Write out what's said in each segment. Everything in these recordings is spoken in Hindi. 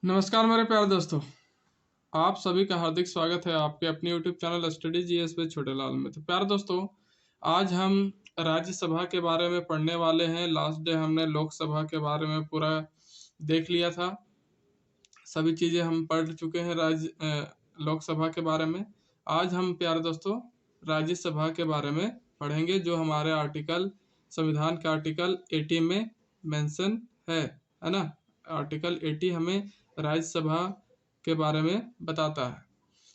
नमस्कार मेरे प्यारे दोस्तों। आप सभी का हार्दिक स्वागत है आपके अपने यूट्यूब चैनल स्टडी जीएस पे छोटे लाल में। तो प्यारे दोस्तों, आज हम राज्यसभा के बारे में पढ़ने वाले हैं। लास्ट डे हमने लोकसभा के बारे में पूरा देख लिया था। सभी चीज़ें हम पढ़ चुके हैं लोकसभा के बारे में। आज हम प्यारे दोस्तों राज्यसभा के बारे में पढ़ेंगे, जो हमारे संविधान के आर्टिकल 80 में मेंशन है ना। आर्टिकल 80 हमें राज्यसभा के बारे में बताता है।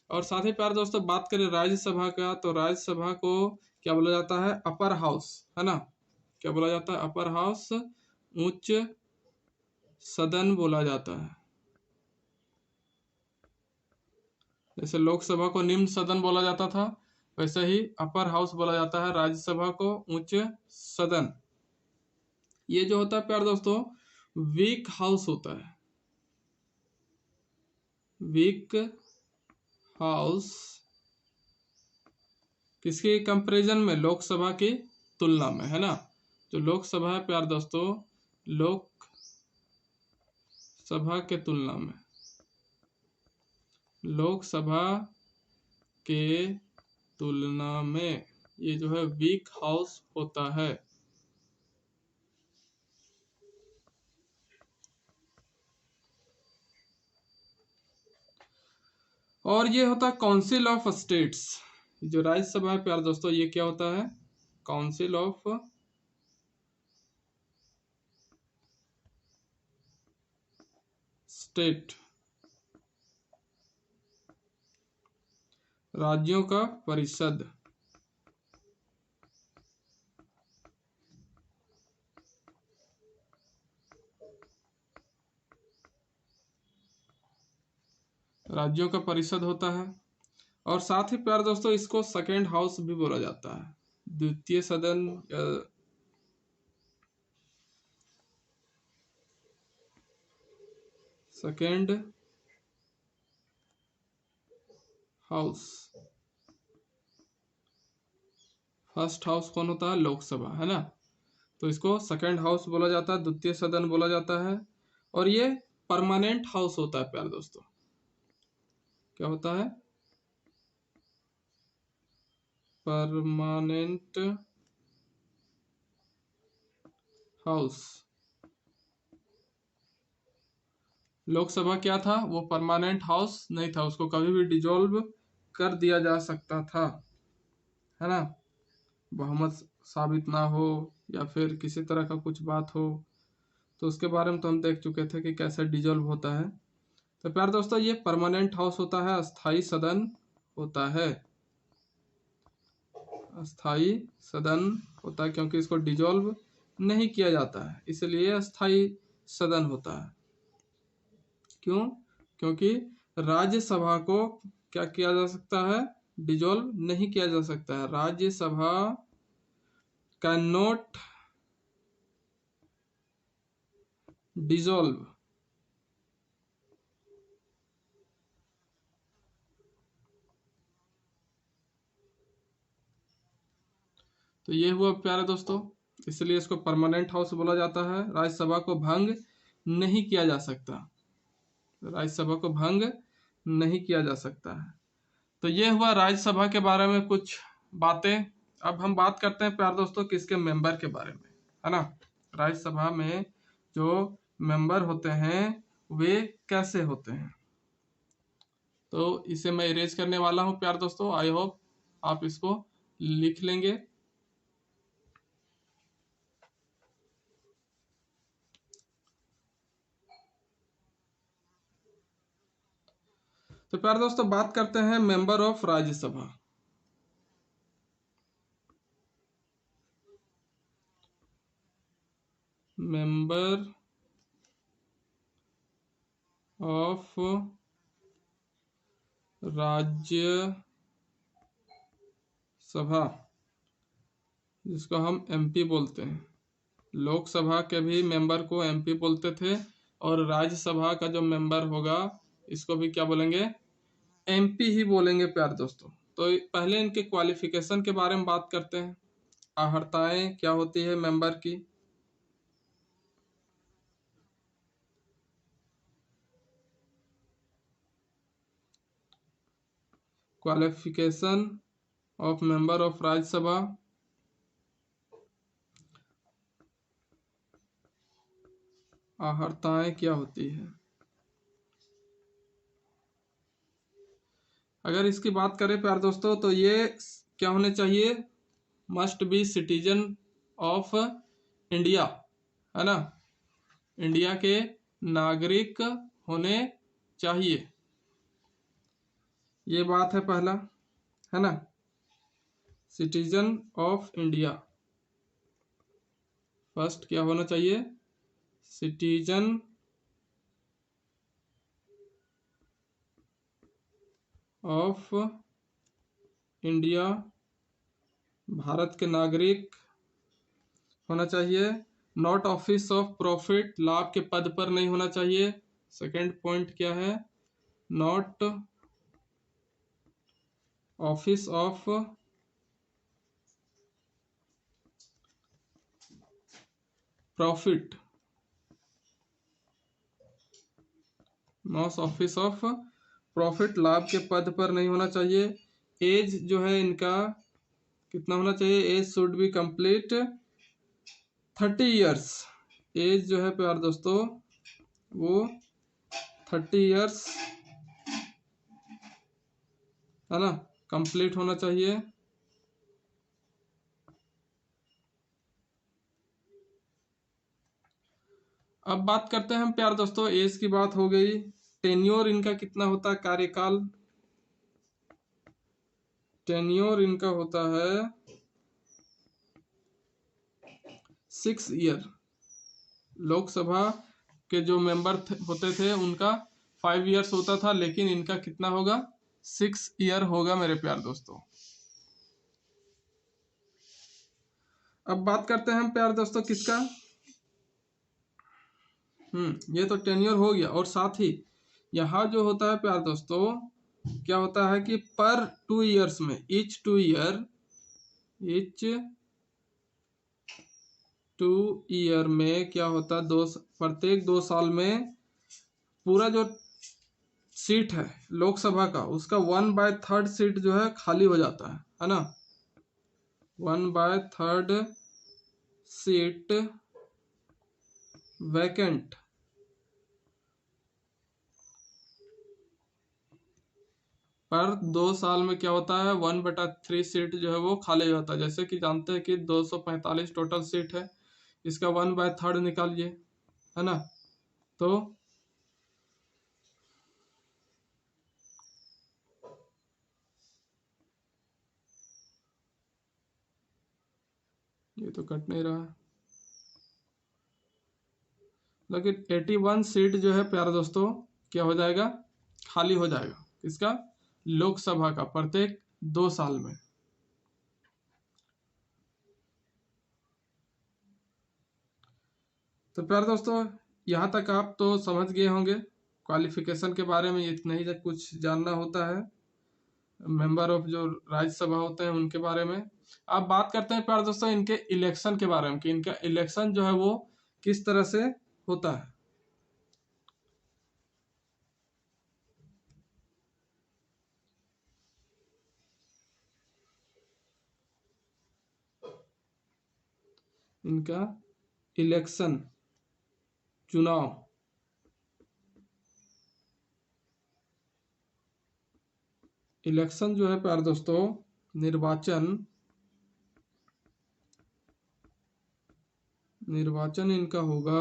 और साथ ही प्यारे दोस्तों, बात करें राज्यसभा का, तो राज्यसभा को क्या बोला जाता है? अपर हाउस, है ना। क्या बोला जाता है? अपर हाउस, उच्च सदन बोला जाता है। जैसे लोकसभा को निम्न सदन बोला जाता था, वैसे ही अपर हाउस बोला जाता है राज्यसभा को उच्च सदन। ये जो होता है प्यारे दोस्तों, वीक हाउस होता है। वीक हाउस किसके कंपैरिजन में? लोकसभा की तुलना में, है ना। जो लोकसभा है प्यारे दोस्तों, लोकसभा के तुलना में, लोकसभा के तुलना में ये जो है वीक हाउस होता है। और ये होता है काउंसिल ऑफ स्टेट्स। जो राज्यसभा है प्यारे दोस्तों, ये क्या होता है? काउंसिल ऑफ स्टेट, राज्यों का परिषद। राज्यों का परिषद होता है। और साथ ही प्यारे दोस्तों, इसको सेकेंड हाउस भी बोला जाता है, द्वितीय सदन या सेकेंड हाउस। फर्स्ट हाउस कौन होता है? लोकसभा, है ना। तो इसको सेकेंड हाउस बोला जाता है, द्वितीय सदन बोला जाता है। और ये परमानेंट हाउस होता है प्यारे दोस्तों। क्या होता है? Permanent house. लोकसभा क्या था? वो परमानेंट हाउस नहीं था, उसको कभी भी डिसॉल्व कर दिया जा सकता था, है ना। बहुमत साबित ना हो या फिर किसी तरह का कुछ बात हो, तो उसके बारे में तो हम देख चुके थे कि कैसे डिसॉल्व होता है। तो प्यारे दोस्तों, ये परमानेंट हाउस होता है, अस्थाई सदन होता है। अस्थाई सदन होता है क्योंकि इसको डिसॉल्व नहीं किया जाता है, इसलिए अस्थाई सदन होता है। क्यों? क्योंकि राज्यसभा को क्या किया जा सकता है? डिसॉल्व नहीं किया जा सकता है। Rajya Sabha can not dissolve. तो ये हुआ प्यारे दोस्तों, इसलिए इसको परमानेंट हाउस बोला जाता है। राज्यसभा को भंग नहीं किया जा सकता, राज्यसभा को भंग नहीं किया जा सकता है। तो ये हुआ राज्यसभा के बारे में कुछ बातें। अब हम बात करते हैं प्यारे दोस्तों किसके मेंबर के बारे में, है ना। राज्यसभा में जो मेंबर होते हैं वे कैसे होते हैं, तो इसे मैं इरेज करने वाला हूं प्यारे दोस्तों। आई होप आप इसको लिख लेंगे। तो प्यारे दोस्तों, बात करते हैं member of Rajya Sabha. Member of Rajya Sabha, जिसको हम एमपी बोलते हैं। लोकसभा के भी मेंबर को एमपी बोलते थे, और राज्यसभा का जो मेंबर होगा इसको भी क्या बोलेंगे? एमपी ही बोलेंगे प्यारे दोस्तों। तो पहले इनके क्वालिफिकेशन के बारे में बात करते हैं। अर्हताएं क्या होती है मेंबर की? Qualification of member of Rajya Sabha, अर्हताएं क्या होती है। अगर इसकी बात करें प्यारे दोस्तों तो ये क्या होने चाहिए, must be citizen of India, है ना, इंडिया के नागरिक होने चाहिए, ये बात है पहला, है ना, सिटीजन ऑफ इंडिया। फर्स्ट क्या होना चाहिए, सिटीजन ऑफ इंडिया, भारत के नागरिक होना चाहिए। नॉट ऑफिस ऑफ प्रॉफिट, लाभ के पद पर नहीं होना चाहिए। सेकंड पॉइंट क्या है, not office of profit, not office of profit, लाभ के पद पर नहीं होना चाहिए। एज जो है इनका कितना होना चाहिए, age should be complete 30 years, age जो है प्यार दोस्तों वो 30 ईयर्स, है ना, कंप्लीट होना चाहिए। अब बात करते हैं हम प्यार दोस्तों, एज की बात हो गई, टेन्योर इनका कितना होता है, कार्यकाल, टेन्योर इनका होता है 6 ईयर। लोकसभा के जो मेंबर होते थे उनका 5 ईयर्स होता था, लेकिन इनका कितना होगा, 6 ईयर होगा मेरे प्यार दोस्तों। अब बात करते हैं हम प्यार दोस्तों किसका, ये तो टेन्योर हो गया, और साथ ही यहाँ जो होता है प्यार दोस्तों क्या होता है कि पर 2 ईयर्स में, ईच 2 ईयर में क्या होता है, प्रत्येक 2 साल में पूरा जो सीट है लोकसभा का उसका 1/3 सीट जो है खाली हो जाता है ना, 1/3 सीट वैकेंट, पर 2 साल में क्या होता है 1/3 सीट जो है वो खाली होता है। जैसे कि जानते हैं कि 245 टोटल सीट है, इसका 1/3 निकालिए, है ना, तो ये तो कट नहीं रहा है, लेकिन 81 सीट जो है प्यारे दोस्तों क्या हो जाएगा, खाली हो जाएगा, किसका, लोकसभा का, प्रत्येक 2 साल में। तो प्यारे दोस्तों यहाँ तक आप तो समझ गए होंगे क्वालिफिकेशन के बारे में, इतना ही कुछ जानना होता है मेंबर ऑफ जो राज्यसभा होते हैं उनके बारे में। अब बात करते हैं प्यारे दोस्तों इनके इलेक्शन के बारे में कि इनका इलेक्शन जो है वो किस तरह से होता है। इनका इलेक्शन, चुनाव, इलेक्शन जो है प्यारे दोस्तों, निर्वाचन इनका होगा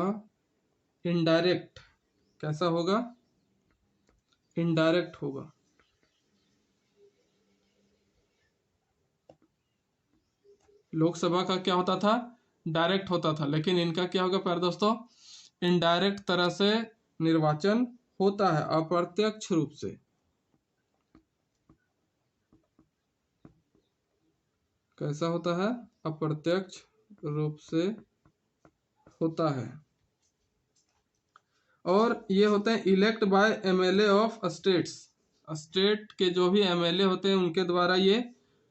इनडायरेक्ट, कैसा होगा, इनडायरेक्ट होगा। लोकसभा का क्या होता था, डायरेक्ट होता था, लेकिन इनका क्या होगा प्यारे दोस्तों, इनडायरेक्ट तरह से निर्वाचन होता है, अप्रत्यक्ष रूप से। कैसा होता है, अप्रत्यक्ष रूप से होता है। और ये होते हैं elect by MLA of states, state के जो भी एमएलए होते हैं उनके द्वारा ये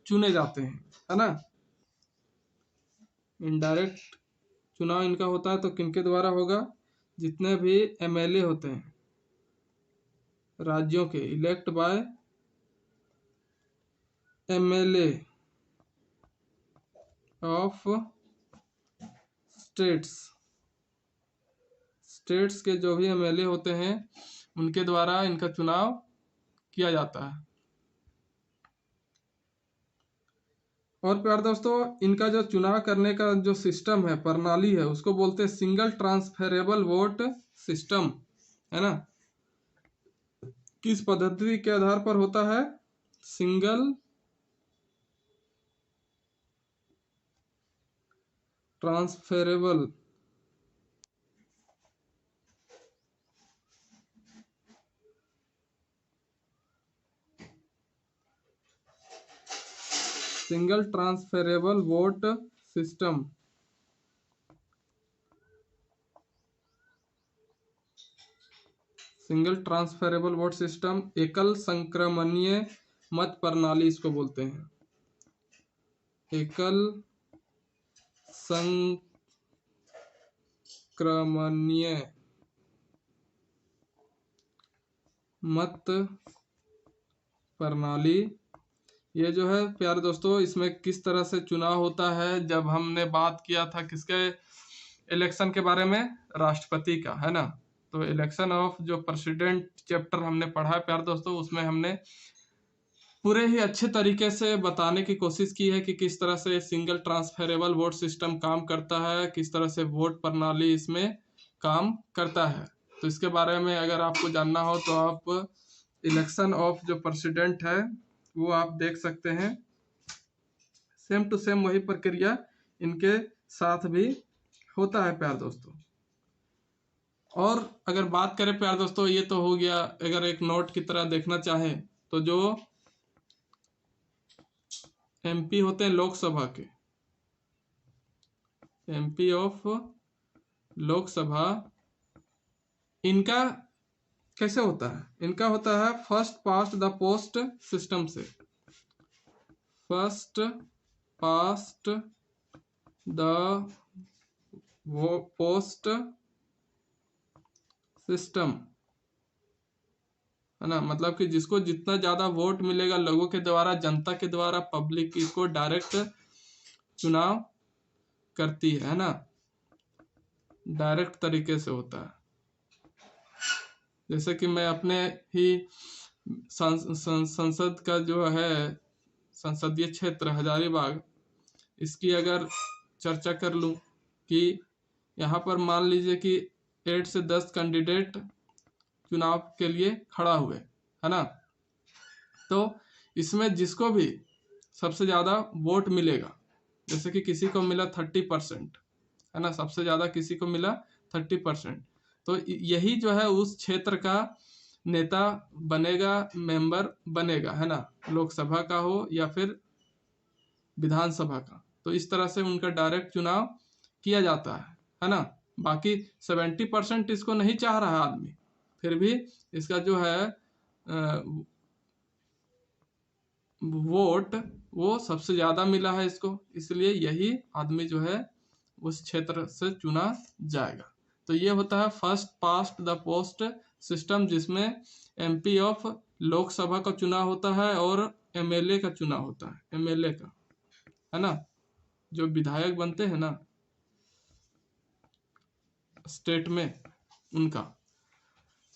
चुने जाते हैं, है ना। इनडायरेक्ट चुनाव इनका होता है तो किनके द्वारा होगा, जितने भी एमएलए होते हैं राज्यों के, elect by MLA of states के जो भी एमएलए होते हैं उनके द्वारा इनका चुनाव किया जाता है। और प्यारे दोस्तों, इनका जो चुनाव करने का जो सिस्टम है, प्रणाली है, उसको बोलते हैं सिंगल ट्रांसफरेबल वोट सिस्टम, है ना। किस पद्धति के आधार पर होता है? Single transferable vote system. Single transferable vote system, एकल संक्रमणीय मत प्रणाली इसको बोलते हैं। एकल संक्रमणीय मत प्रणाली। ये जो है प्यारे दोस्तों, इसमें किस तरह से चुनाव होता है, जब हमने बात किया था किसके इलेक्शन के बारे में, राष्ट्रपति का, है ना। तो इलेक्शन ऑफ जो प्रेसिडेंट चैप्टर हमने पढ़ा है प्यारे दोस्तों, उसमें हमने पूरे ही अच्छे तरीके से बताने की कोशिश की है कि किस तरह से सिंगल ट्रांसफरेबल वोट सिस्टम काम करता है, किस तरह से वोट प्रणाली इसमें काम करता है। तो इसके बारे में अगर आपको जानना हो तो आप इलेक्शन ऑफ जो प्रेसिडेंट है वो आप देख सकते हैं। सेम टू सेम वही प्रक्रिया इनके साथ भी होता है प्यारे दोस्तों। और अगर बात करें प्यारे दोस्तों, ये तो हो गया, अगर एक नोट की तरह देखना चाहें तो जो एमपी होते हैं लोकसभा के, एमपी ऑफ लोकसभा, इनका कैसे होता है? इनका होता है first past the post system से। First past the post system, है ना। मतलब कि जिसको जितना ज्यादा वोट मिलेगा लोगों के द्वारा, जनता के द्वारा, पब्लिक इसको डायरेक्ट चुनाव करती है ना, डायरेक्ट तरीके से होता है। जैसे कि मैं अपने ही संसद का जो है संसदीय क्षेत्र हजारीबाग, इसकी अगर चर्चा कर लूं कि यहाँ पर मान लीजिए कि 8 से 10 कैंडिडेट चुनाव के लिए खड़ा हुए, है ना। तो इसमें जिसको भी सबसे ज़्यादा वोट मिलेगा, जैसे कि किसी को मिला 30%, है ना, सबसे ज़्यादा किसी को मिला 30%, तो यही जो है उस क्षेत्र का नेता बनेगा, मेंबर बनेगा, है ना, लोकसभा का हो या फिर विधानसभा का। तो इस तरह से उनका डायरेक्ट चुनाव किया जाता है ना। बाकी 70% इसको नहीं चाह रहा है आदमी, फिर भी इसका जो है वोट वो सबसे ज्यादा मिला है इसको, इसलिए यही आदमी जो है उस क्षेत्र से चुना जाएगा। तो ये होता है first past the post system, जिसमें एमपी ऑफ लोकसभा का चुनाव होता है और एमएलए का चुनाव होता है, एमएलए का, है ना, जो विधायक बनते हैं ना स्टेट में, उनका।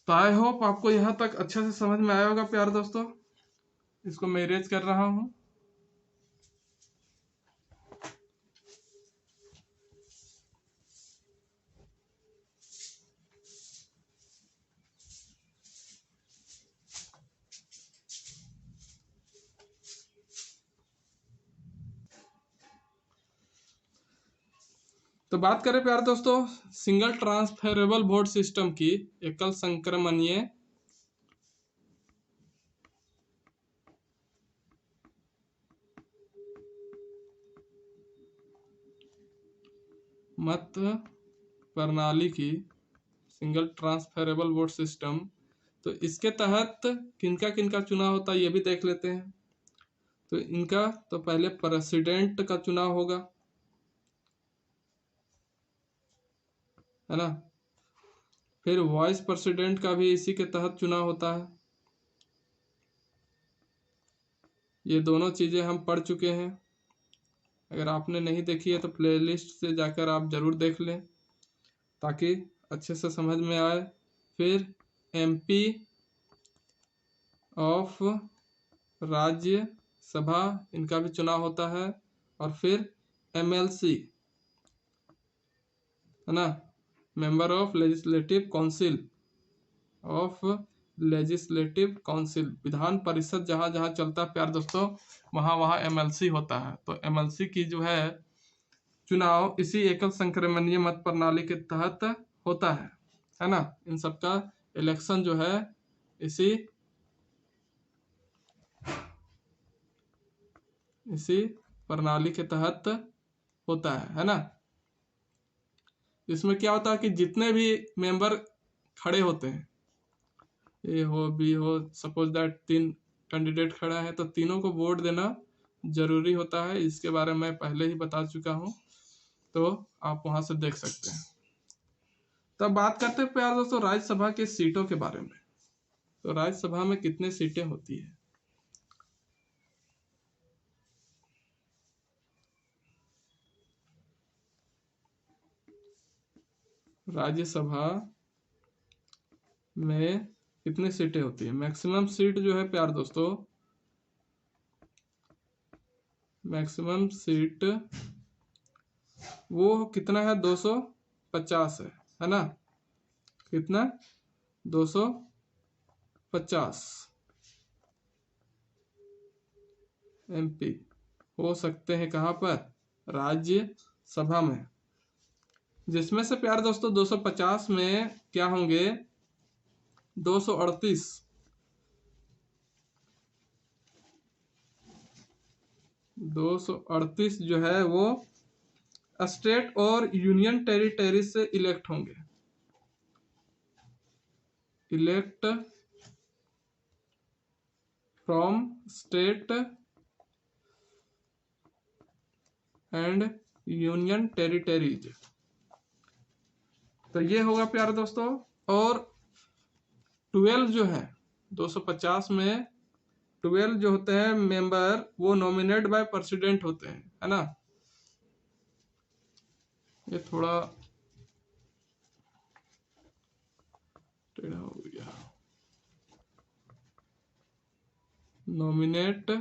तो आई होप आपको यहाँ तक अच्छे से समझ में आया होगा प्यारे दोस्तों। इसको मैं इरेज कर रहा हूँ। तो बात करें प्यारे दोस्तों सिंगल ट्रांसफरेबल वोट सिस्टम की, एकल संक्रमणीय मत प्रणाली की, सिंगल ट्रांसफरेबल वोट सिस्टम, तो इसके तहत किनका किनका चुनाव होता है ये भी देख लेते हैं। तो इनका तो पहले प्रेसिडेंट का चुनाव होगा, है ना, फिर वाइस प्रेसिडेंट का भी इसी के तहत चुनाव होता है। ये दोनों चीज़ें हम पढ़ चुके हैं। अगर आपने नहीं देखी है तो प्लेलिस्ट से जाकर आप ज़रूर देख लें ताकि अच्छे से समझ में आए। फिर एमपी ऑफ राज्य सभा, इनका भी चुनाव होता है। और फिर एमएलसी है ना, member of legislative council of legislative council, Vidhan Parishad जहाँ जहाँ चलता है प्यार दोस्तों वहाँ वहाँ एमएलसी होता है। तो एमएलसी की जो है चुनाव इसी एकल संक्रमणीय मत प्रणाली के तहत होता है ना। इन सबका इलेक्शन जो है इसी प्रणाली के तहत होता है ना। इसमें क्या होता है कि जितने भी मेंबर खड़े होते हैं, ए हो बी हो, सपोज दैट 3 कैंडिडेट खड़ा है तो तीनों को वोट देना जरूरी होता है। इसके बारे में पहले ही बता चुका हूँ, तो आप वहां से देख सकते हैं। तब बात करते हैं प्यार दोस्तों राज्यसभा के सीटों के बारे में। तो राज्यसभा में कितने सीटें होती है? राज्यसभा में कितनी सीटें होती है? मैक्सिमम सीट जो है प्यार दोस्तों, मैक्सिमम सीट वो कितना है? 250 है ना। कितना? 250 एमपी हो सकते हैं कहाँ पर? राज्यसभा में। जिसमें से प्यार दोस्तों 250 में क्या होंगे? 238 जो है वो स्टेट और यूनियन टेरिटरी से इलेक्ट होंगे। Elect from state and union territories. तो ये होगा प्यारे दोस्तों। और 12 जो है 250 में 12 जो होते हैं मेंबर वो नॉमिनेट बाय प्रेसिडेंट होते हैं, है ना। ये थोड़ा टेढ़ा हो गया। Nominate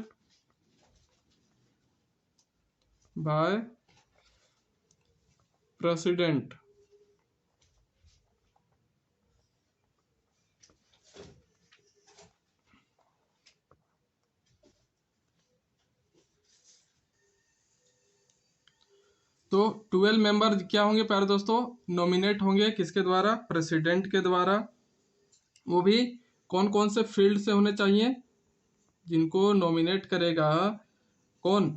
by president. तो 12 मेंबर क्या होंगे प्यारे दोस्तों? नॉमिनेट होंगे किसके द्वारा? प्रेसिडेंट के द्वारा। वो भी कौन कौन से फील्ड से होने चाहिए? जिनको नॉमिनेट करेगा कौन?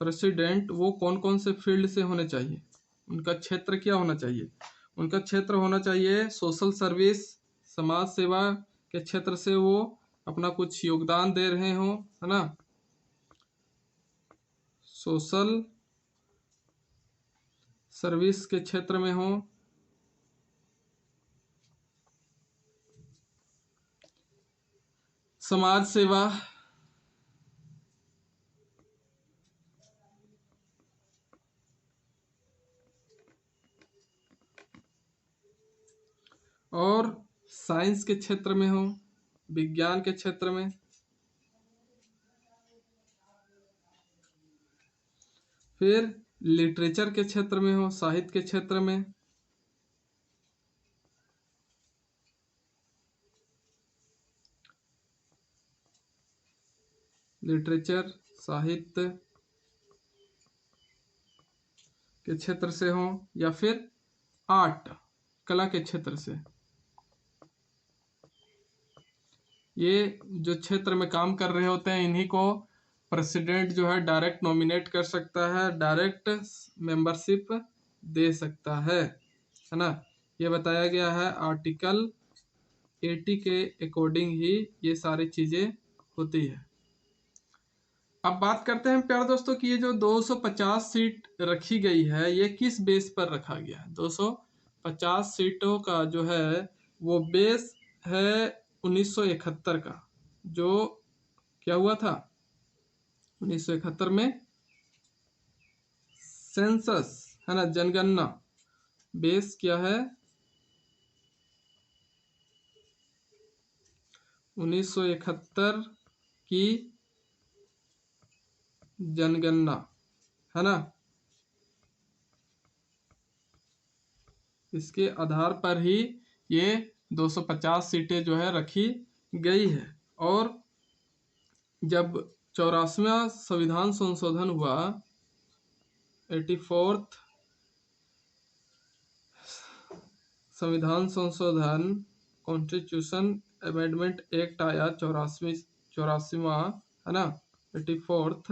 प्रेसिडेंट, वो कौन कौन से फील्ड से होने चाहिए? उनका क्षेत्र क्या होना चाहिए? उनका क्षेत्र होना चाहिए सोशल सर्विस, समाज सेवा के क्षेत्र से वो अपना कुछ योगदान दे रहे हो, है ना। सोशल सर्विस के क्षेत्र में हो, समाज सेवा, और साइंस के क्षेत्र में हो, विज्ञान के क्षेत्र में। फिर लिटरेचर के क्षेत्र में हो, साहित्य के क्षेत्र में। लिटरेचर साहित्य के क्षेत्र से हो, या फिर आर्ट कला के क्षेत्र से। ये जो क्षेत्र में काम कर रहे होते हैं इन्हीं को प्रेसिडेंट जो है डायरेक्ट नॉमिनेट कर सकता है, डायरेक्ट मेंबरशिप दे सकता है ना। ये बताया गया है आर्टिकल 80 के अकॉर्डिंग ही ये सारी चीजें होती है। अब बात करते हैं प्यारे दोस्तों कि ये जो 250 सीट रखी गई है ये किस बेस पर रखा गया है? 250 सीटों का जो है वो बेस है 1971 का, जो क्या हुआ था? 1971 में सेंसस है ना, जनगणना बेस क्या है, 1971 की जनगणना है ना, इसके आधार पर ही ये 250 सीटें जो है रखी गई है। और जब 84वां संविधान संशोधन हुआ, 84th संविधान संशोधन कॉन्स्टिट्यूशन अमेंडमेंट एक्ट आया, 84वां है ना, 84th,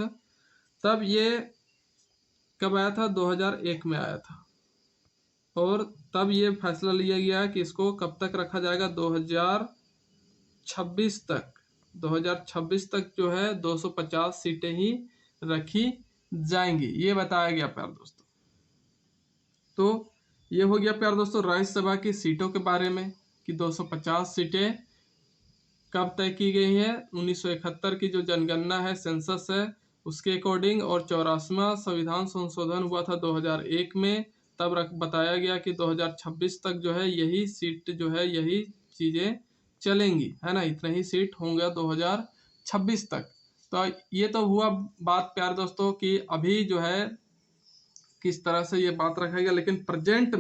तब ये कब आया था, 2001 में आया था। और तब ये फैसला लिया गया कि इसको कब तक रखा जाएगा, 2026 तक। 2026 तक जो है 250 सीटें ही रखी जाएंगी, ये बताया गया प्यार दोस्तों। तो ये हो गया प्यार दोस्तों राज्यसभा की सीटों के बारे में कि 250 सीटें कब तय की गई है। 1971 की जो जनगणना है, सेंसस है, उसके अकॉर्डिंग, और 84वां संविधान संशोधन हुआ था 2001 में, तब बताया गया कि 2026 तक जो है यही सीट जो है यही चीज़ें चलेंगी, है ना, इतने ही सीट होंगे 2026 तक। तो ये तो हुआ बात प्यार दोस्तों कि अभी जो है किस तरह से ये बात रखा गया, लेकिन प्रेजेंट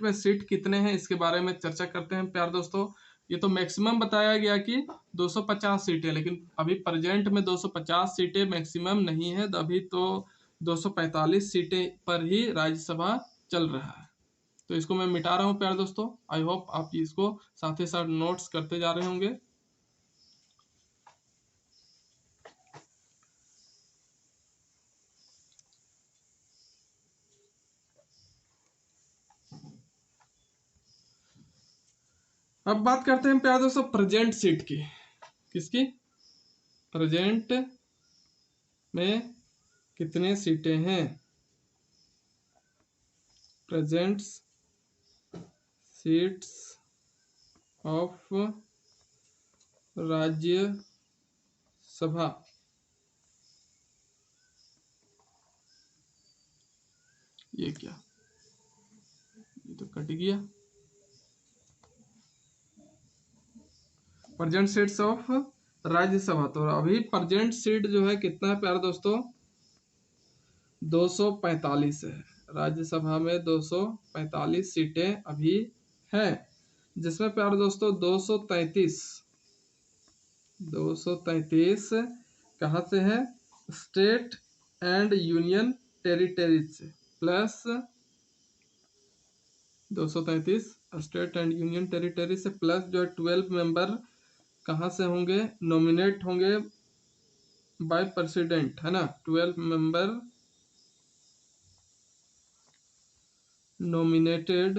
में सीट कितने हैं इसके बारे में चर्चा करते हैं प्यार दोस्तों। ये तो मैक्सिमम बताया गया कि 250 सीटें, लेकिन अभी प्रेजेंट में 250 सीटें मैक्सिमम नहीं है, अभी तो 245 सीटें पर ही राज्यसभा चल रहा है। तो इसको मैं मिटा रहा हूँ प्यार दोस्तों। आई होप आप इसको साथ ही साथ नोट्स करते जा रहे होंगे। अब बात करते हैं प्यार दोस्तों प्रेजेंट सीट की। किसकी? प्रेजेंट में कितने सीटें हैं, प्रेजेंट सीट्स ऑफ राज्यसभा। ये क्या, ये तो कट गया। प्रेजेंट सीट्स ऑफ राज्यसभा, तो अभी प्रेजेंट सीट जो है कितना है प्यार दोस्तों, 245 है। राज्यसभा में 245 सीटें अभी हैं, जिसमें प्यार दोस्तों 233 कहाँ से है, स्टेट एंड यूनियन टेरिटरीज से, plus 233 state and union territory से, प्लस जो है 12 मेंबर कहाँ से होंगे, नॉमिनेट होंगे बाय प्रेसिडेंट, है ना, 12 मेंबर नॉमिनेटेड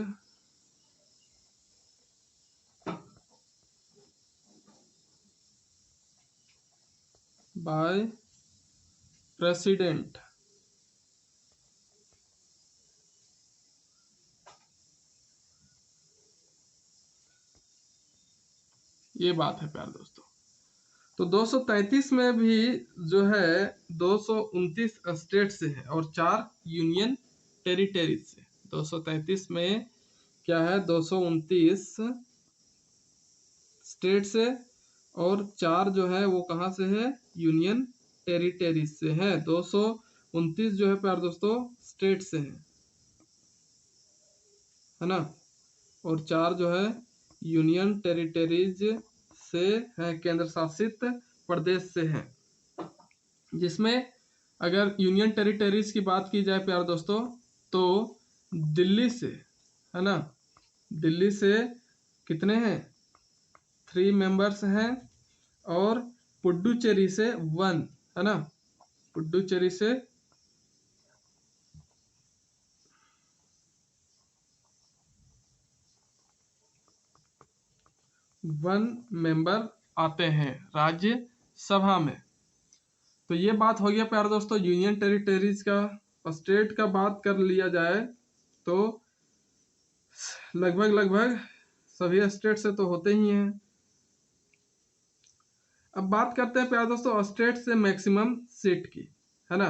बाय प्रेसिडेंट। ये बात है प्यार दोस्तों। तो 233 में भी जो है 229 स्टेट से है और 4 यूनियन टेरिटरी से। 233 में क्या है, 229 स्टेट से, और 4 जो है वो कहाँ से है, यूनियन टेरिटरी से है। 229 जो है प्यार दोस्तों स्टेट से है ना, और 4 जो है यूनियन टेरिटरीज से है, केंद्र शासित प्रदेश से है। जिसमें अगर यूनियन टेरिटरीज की बात की जाए प्यार दोस्तों, तो दिल्ली से, है ना, दिल्ली से कितने हैं, 3 मेंबर्स हैं, और पुडुचेरी से 1, है ना, पुडुचेरी से 1 मेंबर आते हैं राज्यसभा में। तो ये बात हो गया प्यार दोस्तों यूनियन टेरिटरीज का। स्टेट का बात कर लिया जाए तो लगभग सभी स्टेट से तो होते ही हैं। अब बात करते हैं प्यार दोस्तों स्टेट से मैक्सिमम सीट की, है ना।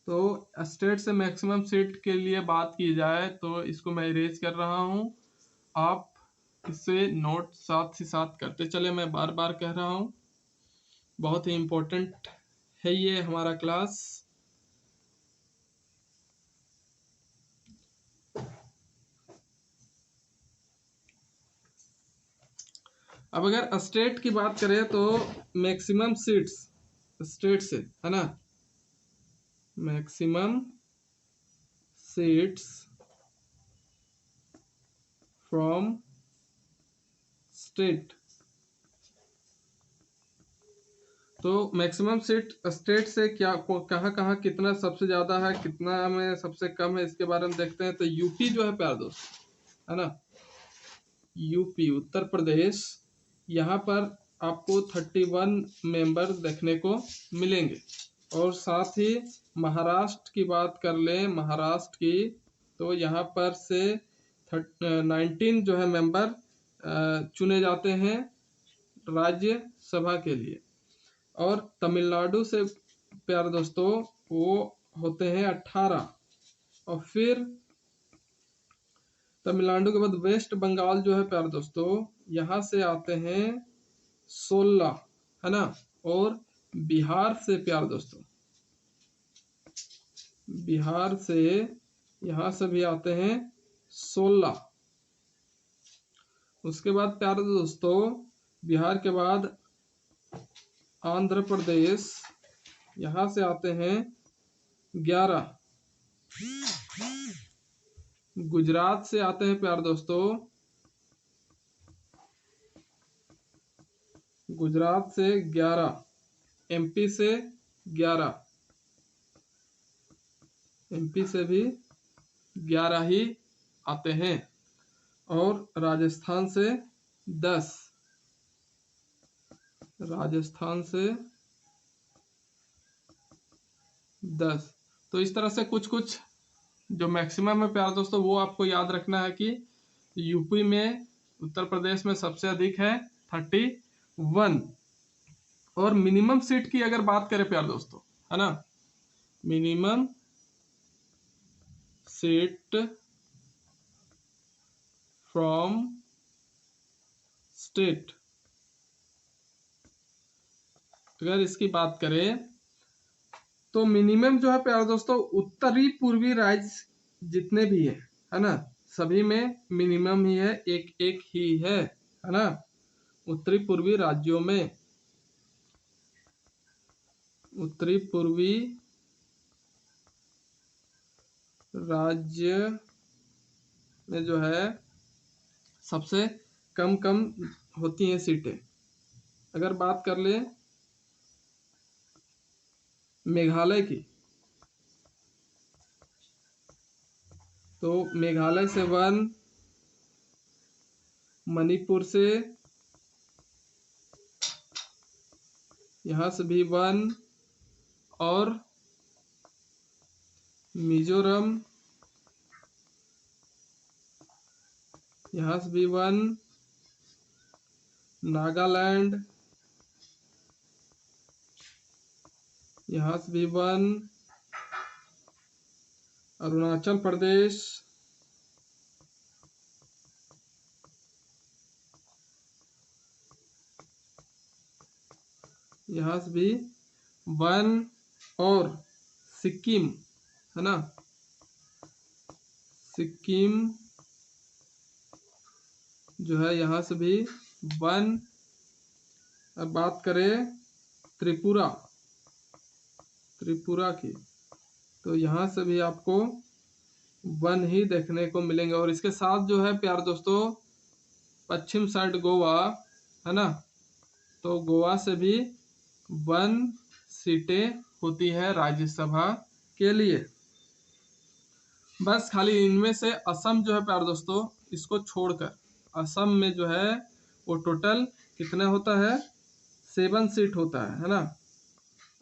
तो स्टेट से मैक्सिमम सीट के लिए बात की जाए तो इसको मैं इरेज कर रहा हूँ, आप इसे नोट साथ ही साथ करते चले। मैं बार बार कह रहा हूँ, बहुत ही इम्पोर्टेंट है ये हमारा क्लास। अब अगर स्टेट की बात करें तो मैक्सिमम सीट्स स्टेट से, है ना, मैक्सिमम सीट्स फ्रॉम स्टेट। तो मैक्सिमम सीट स्टेट से क्या कहाँ कहाँ कितना सबसे ज्यादा है, कितना में सबसे कम है, इसके बारे में देखते हैं। तो यूपी जो है प्यारे दोस्त, है ना, यूपी उत्तर प्रदेश, यहाँ पर आपको 31 मेंबर देखने को मिलेंगे। और साथ ही महाराष्ट्र की बात कर लें, महाराष्ट्र की, तो यहाँ पर से 19 जो है मेंबर चुने जाते हैं राज्यसभा के लिए। और तमिलनाडु से प्यारे दोस्तों वो होते हैं 18। और फिर तमिलनाडु के बाद वेस्ट बंगाल जो है प्यारे दोस्तों, यहाँ से आते हैं 16, है ना। और बिहार से प्यारे दोस्तों, बिहार से यहाँ से भी आते हैं 16। उसके बाद प्यारे दोस्तों बिहार के बाद आंध्र प्रदेश, यहाँ से आते हैं 11। गुजरात से आते हैं प्यारे दोस्तों, गुजरात से 11। एमपी से 11, एमपी से भी 11 ही आते हैं। और राजस्थान से 10, राजस्थान से 10। तो इस तरह से कुछ कुछ जो मैक्सिमम है प्यारे दोस्तों वो आपको याद रखना है कि यूपी में, उत्तर प्रदेश में सबसे अधिक है 31। और मिनिमम सीट की अगर बात करें प्यारे दोस्तों, है ना, मिनिमम सीट फ्रॉम स्टेट, अगर इसकी बात करें तो मिनिमम जो है प्यारे दोस्तों उत्तरी पूर्वी राज्य जितने भी है ना, सभी में मिनिमम ही है, एक एक ही है ना। उत्तरी पूर्वी राज्यों में, उत्तरी पूर्वी राज्य में जो है सबसे कम कम होती हैं सीटें। अगर बात कर ले मेघालय की, तो मेघालय से 1, मणिपुर से यहाँ से भी 1, और मिजोरम यहाँ से भी 1, नागालैंड यहाँ से भी 1, अरुणाचल प्रदेश यहाँ से भी 1, और सिक्किम, है ना, सिक्किम जो है यहाँ से भी 1। अब बात करें त्रिपुरा, त्रिपुरा की, तो यहाँ से भी आपको 1 ही देखने को मिलेंगे। और इसके साथ जो है प्यार दोस्तों पश्चिम साइड गोवा, है ना, तो गोवा से भी 1 सीटें होती है राज्यसभा के लिए। बस खाली इनमें से असम जो है प्यार दोस्तों, इसको छोड़कर असम में जो है वो टोटल कितना होता है, 7 सीट होता है ना।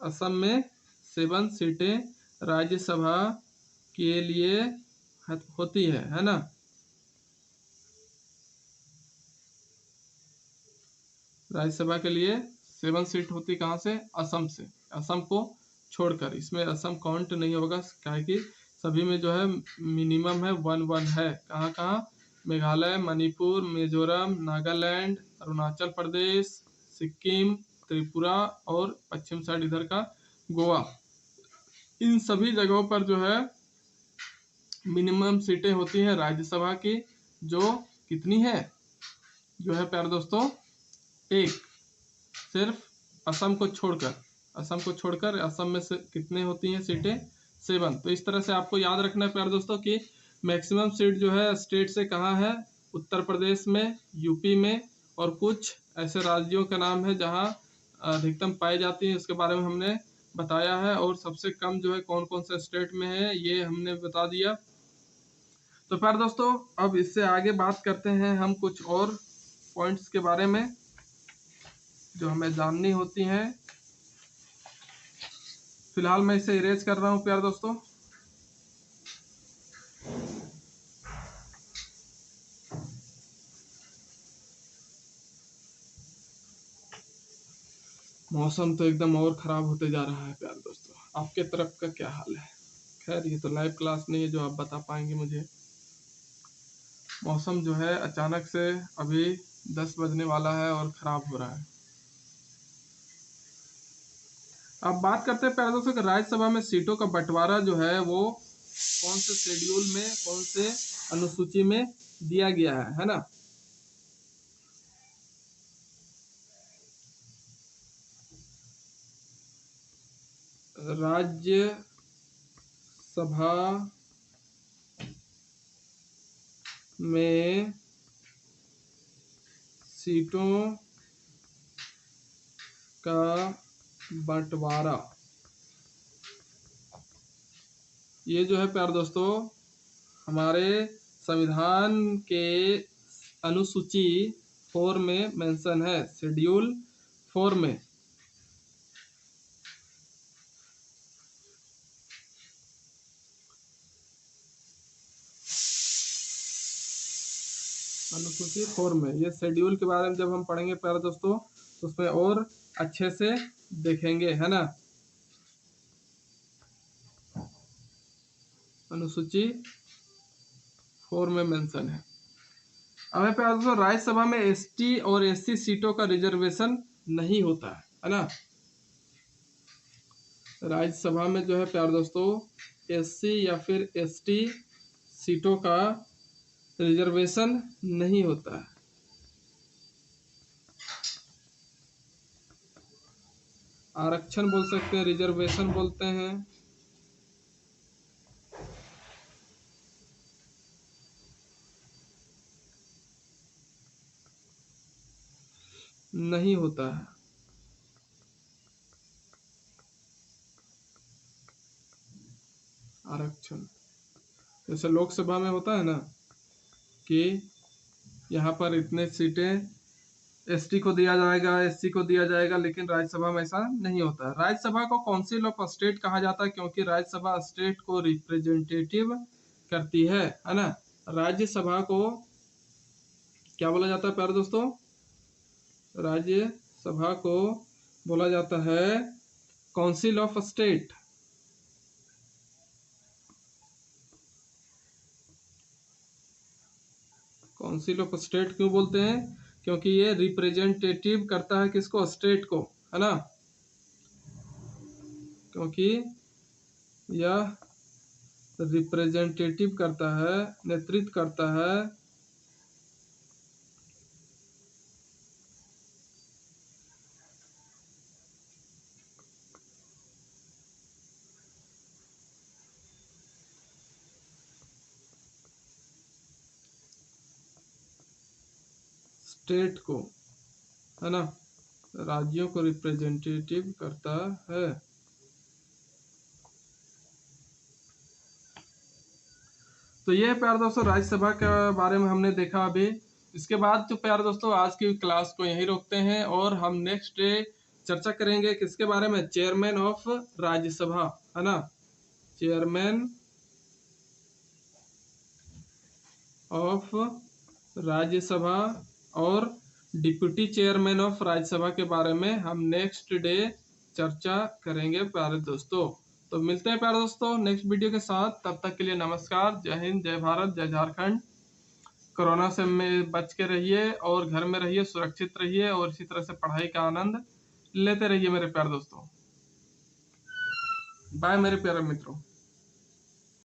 असम में 7 सीटें राज्यसभा के लिए होती है ना। राज्यसभा के लिए 7 सीट होती, कहाँ से, असम से। असम को छोड़कर। इसमें असम काउंट नहीं होगा, क्या कि सभी में जो है मिनिमम है 1-1 है। कहाँ कहाँ? मेघालय, मणिपुर, मिजोरम, नागालैंड, अरुणाचल प्रदेश, सिक्किम, त्रिपुरा और पश्चिम साइड इधर का गोवा। इन सभी जगहों पर जो है मिनिमम सीटें होती हैं राज्यसभा की, जो कितनी है? जो है प्यारे दोस्तों, एक, सिर्फ असम को छोड़कर। असम में से कितने होती हैं सीटें? 7। तो इस तरह से आपको याद रखना है प्यारे दोस्तों कि मैक्सिमम सीट जो है स्टेट से कहाँ है? उत्तर प्रदेश में, यूपी में, और कुछ ऐसे राज्यों का नाम है जहाँ अधिकतम पाई जाती है, उसके बारे में हमने बताया है। और सबसे कम जो है कौन कौन से स्टेट में है ये हमने बता दिया। तो प्यारे दोस्तों, अब इससे आगे बात करते हैं हम कुछ और पॉइंट्स के बारे में जो हमें जाननी होती हैं। फिलहाल मैं इसे इरेज कर रहा हूँ प्यारे दोस्तों। मौसम तो एकदम और ख़राब होते जा रहा है प्यारे दोस्तों। आपके तरफ का क्या हाल है? खैर ये तो लाइव क्लास नहीं है जो आप बता पाएंगे मुझे। मौसम जो है अचानक से अभी 10 बजने वाला है और ख़राब हो रहा है। अब बात करते हैं प्यारे दोस्तों कि राज्यसभा में सीटों का बंटवारा जो है वो कौन से शेड्यूल में, कौन से अनुसूची में दिया गया है ना? राज्यसभा में सीटों का बंटवारा, ये जो है प्यारे दोस्तों हमारे संविधान के अनुसूची 4 में मेंशन है, शेड्यूल 4 में। अनुसूची 4 में ये शेड्यूल के बारे में जब हम पढ़ेंगे प्यारे दोस्तों तो उसमें और अच्छे से देखेंगे, है ना? अनुसूची 4 में मेंशन है। अब है प्यारे दोस्तों, राज्यसभा में एसटी और एससी सीटों का रिजर्वेशन नहीं होता है ना? राज्यसभा में जो है प्यारे दोस्तों एससी या फिर एसटी सीटों का रिजर्वेशन नहीं होता है। आरक्षण बोल सकते हैं, रिजर्वेशन बोलते हैं। नहीं होता है आरक्षण। जैसे लोकसभा में होता है ना कि यहाँ पर इतने सीटें एसटी को दिया जाएगा, एससी को दिया जाएगा, लेकिन राज्यसभा में ऐसा नहीं होता है। राज्यसभा को काउंसिल ऑफ स्टेट कहा जाता है क्योंकि राज्यसभा स्टेट को रिप्रेजेंटेटिव करती है ना? राज्यसभा को क्या बोला जाता है प्यारे दोस्तों? राज्यसभा को बोला जाता है council of state. Council of state क्यों बोलते हैं? क्योंकि ये रिप्रेजेंटेटिव करता है किसको? स्टेट को, है ना? क्योंकि यह रिप्रेजेंटेटिव करता है, नेतृत्व करता है स्टेट को, है ना? राज्यों को रिप्रेजेंटेटिव करता है। तो ये प्यारे दोस्तों राज्यसभा के बारे में हमने देखा अभी। इसके बाद तो प्यारे दोस्तों आज की क्लास को यहीं रोकते हैं और हम नेक्स्ट डे चर्चा करेंगे किसके बारे में? चेयरमैन ऑफ राज्यसभा, है ना? चेयरमैन ऑफ राज्यसभा और डिप्यूटी चेयरमैन ऑफ राज्यसभा के बारे में हम नेक्स्ट डे चर्चा करेंगे प्यारे दोस्तों। तो मिलते हैं प्यारे दोस्तों नेक्स्ट वीडियो के साथ। तब तक के लिए नमस्कार, जय हिंद, जय भारत, जय झारखंड। कोरोना से में बच के रहिए और घर में रहिए, सुरक्षित रहिए और इसी तरह से पढ़ाई का आनंद लेते रहिए मेरे प्यारे दोस्तों। बाय मेरे प्यारे मित्रों।